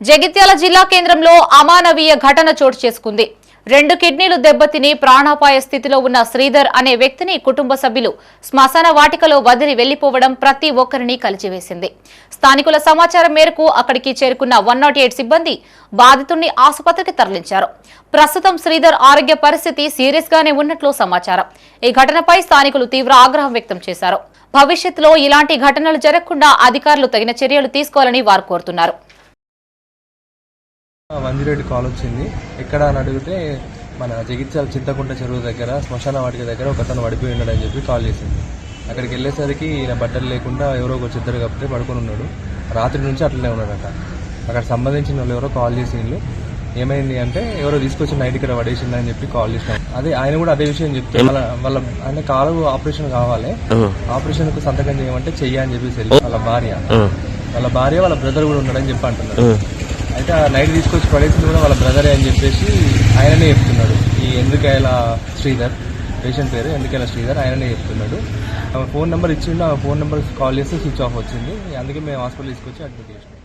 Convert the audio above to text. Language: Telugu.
జగిత్యాల జిల్లా కేంద్రంలో అమానవీయ ఘటన చోటు చేసుకుంది. 2 కిడ్నీలు దెబ్బతిని ప్రాణాపాయ స్థితిలో ఉన్న శ్రీధర్ అనే వ్యక్తిని కుటుంబ సభ్యులు శ్మశాన వాటికలో వదిలి వెళ్లిపోవడం ప్రతి ఒక్కరిని కలిచివేసింది. స్థానికుల సమాచారం మేరకు అక్కడికి చేరుకున్న 108 సిబ్బంది బాధితుడిని ఆసుపత్రికి తరలించారు. ప్రస్తుతం శ్రీధర్ ఆరోగ్య పరిస్థితి సీరియస్ గానే ఉన్నట్లు సమాచారం. ఈ ఘటనపై స్థానికులు తీవ్ర ఆగ్రహం వ్యక్తం చేశారు. భవిష్యత్తులో ఇలాంటి ఘటనలు జరగకుండా అధికారులు తగిన చర్యలు తీసుకోవాలని వారు కోరుతున్నారు. 108 కాల్ వచ్చింది. ఎక్కడ అని అడిగితే మన జగిత్యాల చింతకుంట చెరువు దగ్గర శ్మశాన వాటిక దగ్గర ఒకతను పడిపోయి ఉన్నాడని చెప్పి కాల్ చేసింది. అక్కడికి వెళ్ళేసరికి ఈయన బట్టలు లేకుండా ఎవరో ఒక చిద్దరు కప్పితే పడుకొని ఉన్నాడు. రాత్రి నుంచి అట్లనే ఉన్నాడట. అక్కడ సంబంధించిన వాళ్ళు ఎవరో కాల్ చేసిండ్రు. ఏమైంది అంటే ఎవరో తీసుకొచ్చి నైట్ ఇక్కడ పడేసిందని చెప్పి కాల్ చేసినాం. అదే ఆయన కూడా అదే విషయం చెప్తే వాళ్ళ ఆయన కాలు ఆపరేషన్ కావాలి, ఆపరేషన్ కు సంతకం చేయమంటే చెయ్యని చెప్పేసి వాళ్ళ భార్య వాళ్ళ బ్రదర్ కూడా ఉన్నాడని చెప్పి అంటున్నారు. అయితే ఆ నైట్ తీసుకొచ్చి పడేసింది కూడా వాళ్ళ బ్రదరే అని చెప్పేసి ఆయననే చెప్తున్నాడు. ఈ ఎందుకేల శ్రీధర్, పేషెంట్ పేరు ఎందుకేల శ్రీధర్, ఆయననే చెప్తున్నాడు. ఫోన్ నెంబర్ ఇచ్చిండు. ఆ ఫోన్ నెంబర్ కాల్ చేస్తే స్విచ్ ఆఫ్ వచ్చింది. అందుకే మేము హాస్పిటల్ తీసుకొచ్చి అడ్మిట్ చేసినాం.